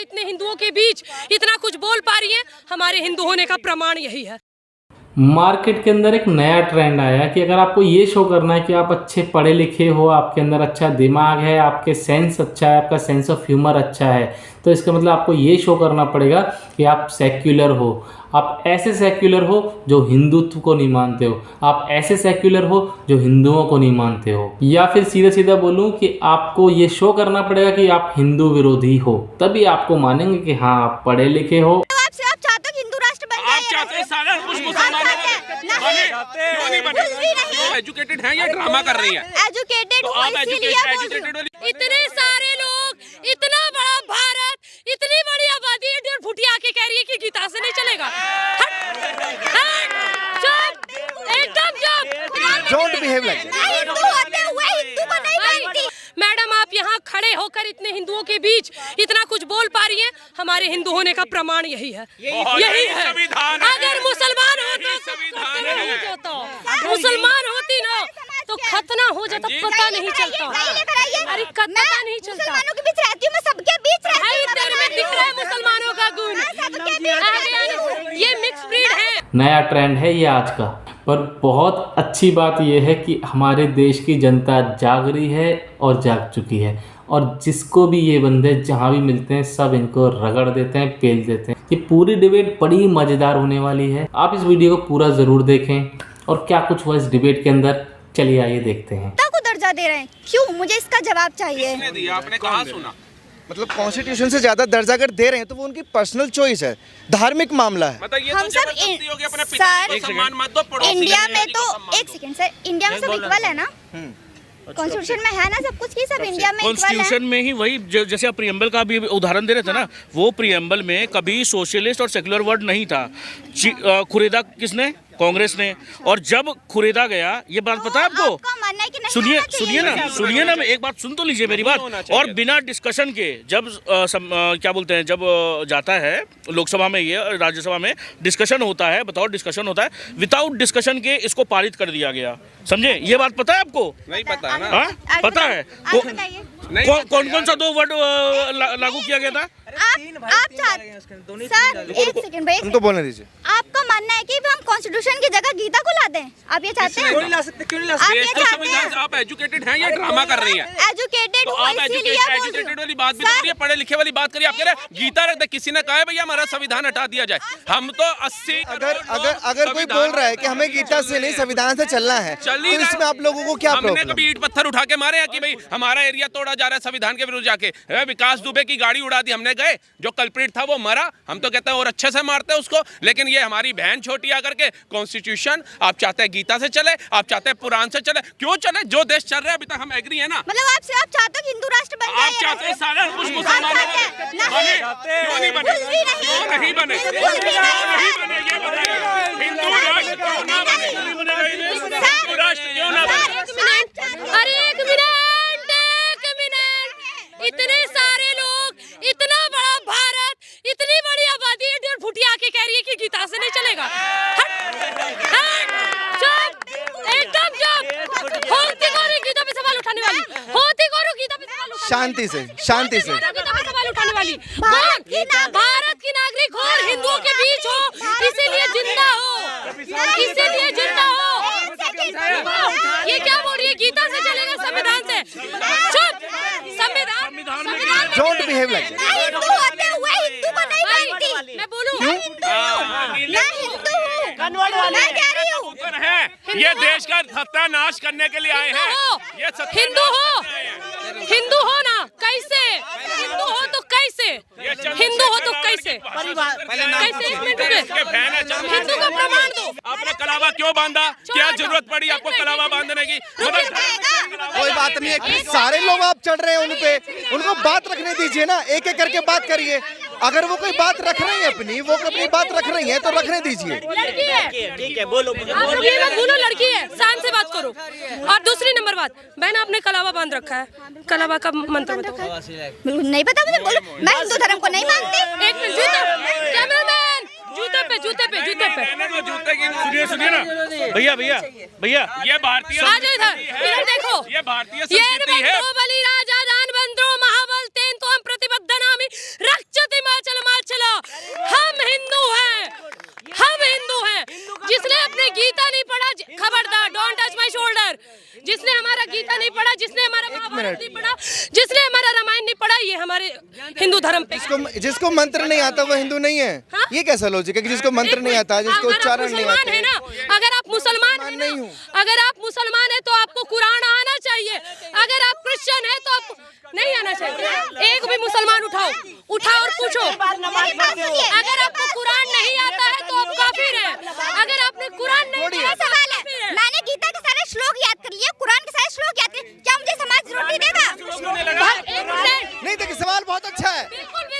इतने हिंदुओं के बीच इतना कुछ बोल पा रही हैं, हमारे हिंदू होने का प्रमाण यही है। मार्केट के अंदर एक नया ट्रेंड आया कि अगर आपको ये शो करना है कि आप अच्छे पढ़े लिखे हो, आपके अंदर अच्छा दिमाग है, आपके सेंस अच्छा है, आपका सेंस ऑफ ह्यूमर अच्छा है, तो इसका मतलब आपको ये शो करना पड़ेगा कि आप सेक्युलर हो। आप ऐसे सेक्युलर हो जो हिंदुत्व को नहीं मानते हो, आप ऐसे सेक्युलर हो जो हिंदुओं को नहीं मानते हो, या फिर सीधा सीधा बोलूं कि आपको ये शो करना पड़ेगा कि आप हिंदू विरोधी हो, तभी आपको मानेंगे कि हाँ आप पढ़े लिखे हो। एजुकेटेड हैं या ड्रामा कर रही हैं? एजुकेटेड तो आप एजुकेटेड इतने सारे लोग, इतना बड़ा भारत, इतनी बड़ी आबादी, भुटिया के कह रही है कि गीता से नहीं चलेगा। एकदम डोंट बिहेव लाइक मैडम, आप यहाँ खड़े होकर इतने हिंदुओं के बीच इतना कुछ बोल पा रही हैं, हमारे हिंदू होने का प्रमाण यही है। यही है। अगर मुसलमान होता, मुसलमान होती ना तो खतना हो जाता, पता नहीं चलता। अरे पता नहीं चलता। मुसलमानों के बीच रहती हूँ मैं, सबके बीच रहती हूँ। तेरे में दिख रहा है मुसलमानों का गुण। ये मिक्स ब्रीड है। नया ट्रेंड है ये आज का, पर बहुत अच्छी बात यह है कि हमारे देश की जनता जाग रही है और जाग चुकी है, और जिसको भी ये बंदे जहाँ भी मिलते हैं सब इनको रगड़ देते हैं, पेल देते हैं। ये पूरी डिबेट बड़ी मज़ेदार होने वाली है, आप इस वीडियो को पूरा ज़रूर देखें। और क्या कुछ हुआ इस डिबेट के अंदर, चलिए आइए देखते हैं। को दर्जा दे रहे हैं क्यों? मुझे इसका जवाब चाहिए। किसने दिया? आपने कहाँ सुना? मतलब कॉन्स्टिट्यूशन से ज्यादा दर्जा अगर दे रहे हैं तो वो उनकी पर्सनल चॉइस है, धार्मिक मामला है। मतलब ये हम तो सब जबरदस्ती हो गया, अपने पिता को सम्मान मत दो, पड़ोसी इंडिया को में भी तो सम्मान एक दो। सेकंड सर, इंडिया में सब इक्वल है ना? कॉन्स्टिट्यूशन में है ना सब कुछ, की सब इंडिया में इक्वल है। कॉन्स्टिट्यूशन में ही वही जैसे आप प्रियम्बल का भी उदाहरण दे रहे थे ना, वो प्रियम्बल में कभी सोशलिस्ट और सेक्युलर वर्ड नहीं था। खुरेदा किसने? कांग्रेस ने। और जब खुरेदा गया, ये बात पता है आपको? सुनिए ना, मैं एक बात सुन तो लीजिए मेरी बात। और बिना डिस्कशन के जब क्या बोलते हैं, जब जाता है लोकसभा में, ये राज्यसभा में डिस्कशन होता है, बताओ डिस्कशन होता है, विदाउट डिस्कशन के इसको पारित कर दिया गया। समझे? ये बात पता है आपको? नहीं पता ना। हाँ पता है। कौन कौन सा 2 वर्ड लागू किया गया था? आप सर एक सेकंड भाई, उनको बोलने दीजिए। आपका मानना है कि हम कॉन्स्टिट्यूशन की जगह गीता को ला दें? आप ये चाहते हैं? क्यों नहीं ला सकते? आप ये चाहते हैं? आप एजुकेटेड हैं या ड्रामा कर रही हैं? एजुकेटेड तो आप एजुकेटेड वाली बात भी करिए, पढ़े लिखे वाली बात करिए। आप कह रहे हैं गीता रख दे, किसी ने कहा है भैया हमारा संविधान हटा दिया जाए? हम तो 80 अगर कोई बोल रहा है कि हमें गीता से नहीं संविधान से चलना है, तो इसमें आप लोगों को क्या हमने प्रॉब्लम? कभी ईंट पत्थर उठा के मारे हैं कि भाई हमारा एरिया तोड़ा जा रहा है संविधान के विरुद्ध जाके? विकास दुबे की गाड़ी उड़ा दी हमने, गए जो कल्प्रिट था वो मरा, हम तो कहते हैं और अच्छे से मारते हैं उसको। लेकिन ये हमारी बहन छोटी आकर के कॉन्स्टिट्यूशन, आप चाहते हैं गीता से चले, आप चाहते हैं पुराण से चले, क्यों चले? जो देश चल रहा है अभी तक हम एग्री है ना। मतलब आप चाहते हो कि हिंदू राष्ट्र बन जाए? आप चाहते हैं सारा कुछ मुसलमान बने? क्यों नहीं बने? क्यों नहीं बने? नहीं बने, ये बताइए। हिंदू राष्ट्र क्यों ना बने? हिंदू राष्ट्र क्यों ना बने? अरे एक मिनट, इतने सारे लोग, इतना बड़ा भारत, इतनी बड़ी आबादी, भुटिया के कह रही है कि गीता से नहीं चलेगा। एकदम होती कौन गीता पे सवाल उठाने वाली? होती कौन गीता पे सवाल उठाने? शांति से गीता पे सवाल उठाने वाली कौन? भारत की नागरिक हो, हिंदुओं के बीच हो, इसीलिए जिंदा हो, इसीलिए जिंदा हो। ये क्या बोल रही है? गीता से चलेगा, संविधान से? चुप! संविधान डोंट बिहेव लाइक हिंदू होते हुए हिंदू को नहीं मानती। मैं बोलूं? मैं हिंदू हूँ, मैं कह रही हूँ। ये देश का सत्यानाश करने के लिए आए हैं। ये हिंदू हो ना? कैसे हिंदू हो तो कैसे? हिंदू हो तो कैसे? कैसे? एक मिनट में हिंदू का प्रमाण दो। आपने कलावा क्यों बांधा? क्या जरूरत पड़ी आपको कलावा बांधने की? कोई बात नहीं है, सारे लोग आप चढ़ रहे हैं उन पे, उनको बात रखने दीजिए ना, एक एक करके बात करिए। अगर वो कोई बात रख रही है वो अपनी बात रख रही है तो रखने दीजिए। लड़की है, ठीक है, बोलो। आप ये मत बोलो लड़की है, शान से बात करो। और दूसरी नंबर बात, बहन आपने कलावा बांध रखा है, कलावा का मंत्र बताओ। नहीं पता मुझे, बोलो। मैं हिंदू धर्म को नहीं मानती। एक मिनट, कैमरामैन, जूते पे। सुनिए ना भैया, ये भारतीय इधर देखो, ये भारतीय संस्कृति है। बलि राजा दान बंद्रो महाबल तेन तो हम प्रतिबद्ध नामी रक्षति धर्म पे। जिसको मंत्र नहीं आता वो हिंदू नहीं है। हाँ? ये कैसा लॉजिक है कि जिसको मंत्र नहीं आता, जिसको उच्चारण नहीं आता? है ना, अगर आप मुसलमान हैं ना, अगर आप मुसलमान हैं तो आपको कुरान आना चाहिए। अगर आप क्रिश्चियन हैं तो आपको नहीं आना चाहिए। एक भी मुसलमान उठाओ और पूछो। अगर आपको कुरान नहीं आता है तो आप काफिर हैं। अगर आपने कुरान नहीं पढ़ा, सवाल है, मैंने गीता के सारे श्लोक याद कर लिए, कुरान के सारे श्लोक याद कर, क्या मुझे समाज रोटी देगा? नहीं, देखिए सवाल बहुत अच्छा है।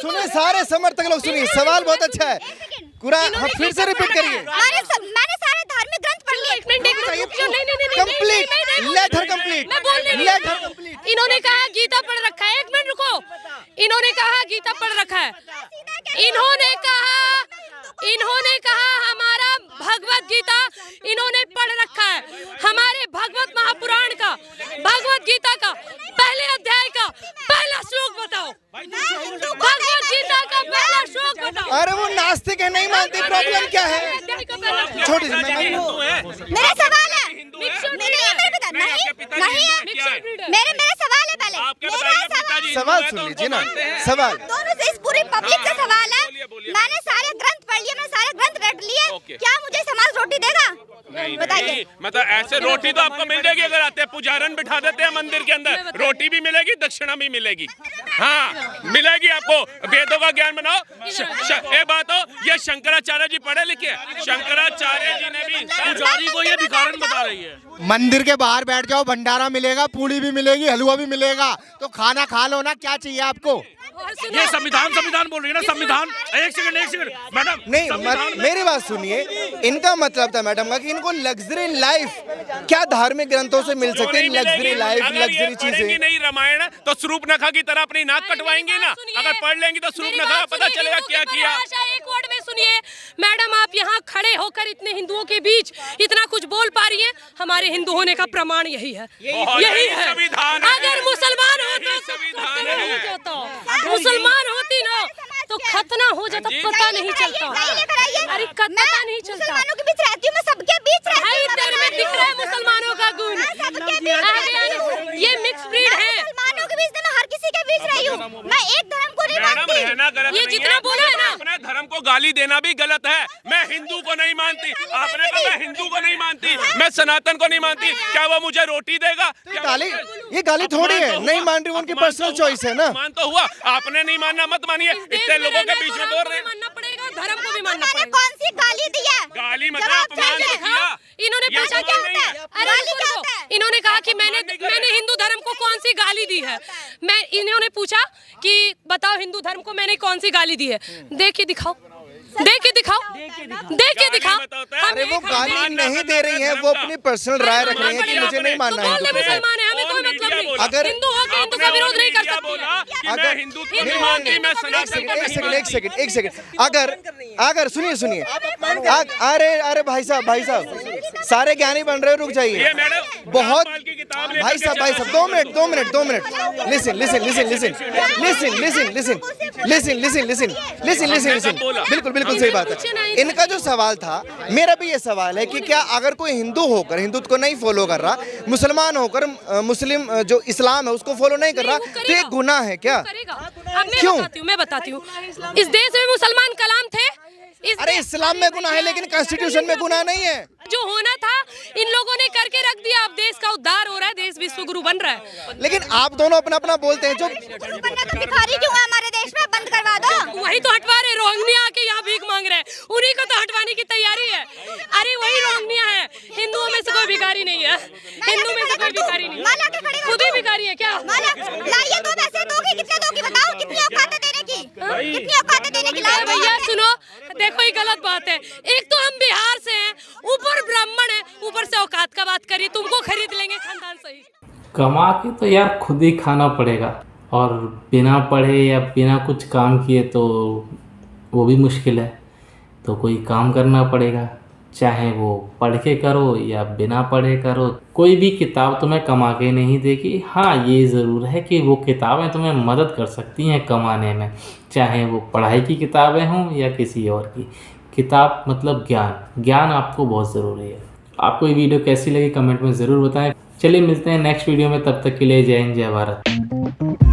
सुनिए सारे समर्थक लोग, सुनिए सवाल बहुत अच्छा है। कुरान फिर से रिपीट करिए। मैंने सारे धार्मिक ग्रंथ पढ़ लिए। Complete, let her complete, let her complete. इन्होंने कहा गीता पढ़ रखा है। 1 मिनट रुको। इन्होंने कहा गीता पढ़ रखा है। इन्होंने कहा हमारा भगवत गीता इन्होंने पढ़ रखा है। हमारे भगवत महापुराण का, भगवत गीता का पहले अध्याय का पहला श्लोक बताओ। भगवत गीता का पहला श्लोक बताओ। अरे वो नास्तिक है, नहीं मानती, प्रॉब्लम क्या है? छोड़ दीजिए। मेरा सवाल है, मेरे सवाल है पहले। सवाल सुन लीजिए ना, सवाल दोनों से, इस पूरी पब्लिक से सवाल है। मैंने सारे ग्रंथ पढ़ लिए, मैंने सारे ग्रंथ रट लिए, क्या मुझे समाज रोटी देगा? बताइए। मतलब ऐसे रोटी तो आपको मिल जाएगी अगर आते हैं, पुजारन बिठा देते हैं मंदिर के अंदर, रोटी भी मिलेगी, दक्षिणा भी मिलेगी। हाँ मिलेगी आपको। वेदों का ज्ञान बनाओ। एक बात हो, ये शंकराचार्य जी पढ़े लिखे, शंकराचार्य जी ने भी पुजारी को ये भिखारन बता रही है। मंदिर के बाहर बैठ जाओ, भंडारा मिलेगा, पूड़ी भी मिलेगी, हलवा भी मिलेगा, तो खाना खा लो ना, क्या चाहिए आपको? ये संविधान बोल रही है ना, संविधान। एक सेकंड मैडम, नहीं, मेरी बात सुनिए। इनका मतलब था मैडम का कि इनको लग्जरी लाइफ क्या धार्मिक ग्रंथों से मिल सकते हैं? लग्जरी लाइफ, लग्जरी चीजें नहीं। रामायण तो स्वरूपनखा की तरह अपनी नाक कटवाएंगे ना। अगर पढ़ लेंगी तो स्वरूपनखा पता चलेगा क्या किया। एक वर्ड में सुनिए मैडम, आप यहाँ खड़े होकर इतने हिंदुओं के बीच इतना कुछ बोल पा रही हैं, हमारे हिंदू होने का प्रमाण यही है। यही है संविधान। अगर मुसलमान होता, मुसलमान होती ना तो खतना हो जाता, पता नहीं चलता। अरे पता नहीं चलता। मुसलमानों के बीच रहती हूँ मैं, सबके बीच रहती हूँ। भाई तेरे में दिख रहा है मुसलमानों का गुण। ये मिक्स ब्रीड है। मुसलमानों के बीच मैं हर किसी के बीच रही हूँ। मैं एक धर्म को नहीं मानती। ये जितना बोला है ना, अपने धर्म को गाली देना भी गलत है। मैं हिंदू को नहीं मानती, आपने कहा मैं हिंदू को नहीं मानती, मैं सनातन को नहीं मानती, क्या वो मुझे रोटी देगा? ये गाली थोड़ी है, नहीं मान रही, उनकी पर्सनल चॉइस है ना। मान तो हुआ, आपने नहीं मानना मत मानिए। इतने लोगों के बीच में बोल रहे हैं। मानना पड़ेगा, धर्म को भी मानना पड़ेगा। कौन सी गाली दी है? गाली मतलब अपमान तो किया। इन्होंने पूछा क्या होता है? अरे इन्होंने कहा कि मैंने हिंदू धर्म को कौन सी गाली दी है। इन्होंने पूछा कि बताओ हिंदू धर्म को मैंने कौन सी गाली दी है। देख के दिखाओ। अरे वो गाली नहीं दे रही हैं, वो अपनी पर्सनल राय रख रही हैं कि मुझे नहीं मानना हिंदू को। मुसलमान है, हमें कोई मतलब नहीं। अगर हिंदू हो के हिंदू का विरोध नहीं कर सकती। अगर हिंदू नहीं मानती, मैं सनातन को नहीं। एक सेकंड, अगर सुनिए, अरे भाई साहब सारे ज्ञानी बन रहे हो, रुक जाइए। बहुत भाई साहब 2 मिनट लिसन। बिल्कुल सही बात है। इनका जो सवाल था, मेरा भी ये सवाल है कि क्या अगर कोई हिंदू होकर हिंदुत्व को नहीं फॉलो कर रहा, मुसलमान होकर मुस्लिम जो इस्लाम है उसको फॉलो नहीं कर रहा, तो ये गुनाह है क्या? क्यों? मैं बताती हूँ। इस देश में मुसलमान कलाम थे। अरे इस्लाम में गुनाह है लेकिन कॉन्स्टिट्यूशन में गुनाह नहीं है। जो होना था इन लोगों ने करके रख दिया। अब देश का उद्धार हो रहा है, देश विश्व गुरु बन रहा है। लेकिन आप दोनों अपना बोलते हैं। जो भिखारी क्यों है हमारे देश में? बंद करवा दो। वही तो हटवा रहे, रोहिंग्या आके यहाँ भीख मांग रहे हैं, उन्हीं को तो हटवाने की तैयारी है। अरे वही रोहिंग्या है, हिंदुओं में से कोई भिखारी नहीं है। हिंदू में से कोई भिखारी नहीं है, खुद ही भिखारी है क्या? लाइए दो पैसे दोगे, कितने दोगे बताओ? कितनी औकात है देने की? कितनी औकात है देने की? भैया सुनो, देखो ये गलत बात है। एक तो हम बिहार से हैं, ऊपर ब्राह्मण है, ऊपर से औकात का बात करिए। तुमको खरीद लेंगे खानदान सही। कमा के तो यार खुद ही खाना पड़ेगा, और बिना पढ़े या बिना कुछ काम किए तो वो भी मुश्किल है। तो कोई काम करना पड़ेगा, चाहे वो पढ़ के करो या बिना पढ़े करो। कोई भी किताब तुम्हें कमा के नहीं देगी। हाँ ये ज़रूर है कि वो किताबें तुम्हें मदद कर सकती हैं कमाने में, चाहे वो पढ़ाई की किताबें हों या किसी और की किताब। मतलब ज्ञान आपको बहुत ज़रूरी है। आपको ये वीडियो कैसी लगी कमेंट में ज़रूर बताएं। चलिए मिलते हैं नेक्स्ट वीडियो में, तब तक के लिए जय हिंद जय भारत।